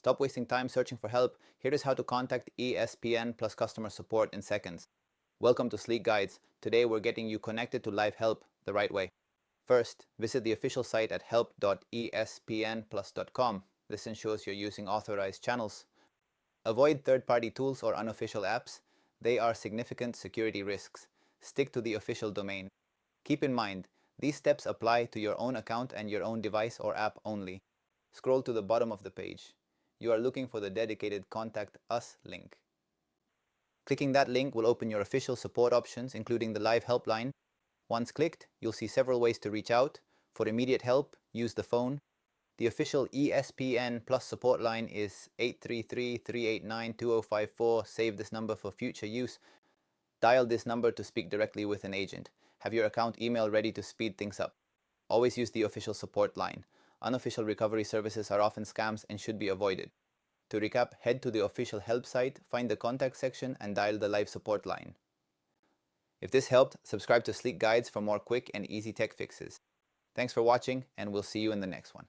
Stop wasting time searching for help. Here is how to contact ESPN Plus customer support in seconds. Welcome to Sleek Guides. Today we're getting you connected to live help the right way. First, visit the official site at help.espnplus.com. This ensures you're using authorized channels. Avoid third-party tools or unofficial apps. They are significant security risks. Stick to the official domain. Keep in mind, these steps apply to your own account and your own device or app only. Scroll to the bottom of the page. You are looking for the dedicated Contact Us link. Clicking that link will open your official support options, including the live helpline. Once clicked, you'll see several ways to reach out. For immediate help, use the phone. The official ESPN Plus support line is 833-389-2054. Save this number for future use. Dial this number to speak directly with an agent. Have your account email ready to speed things up. Always use the official support line. Unofficial recovery services are often scams and should be avoided. To recap, head to the official help site, find the contact section, and dial the live support line. If this helped, subscribe to Sleek Guides for more quick and easy tech fixes. Thanks for watching, and we'll see you in the next one.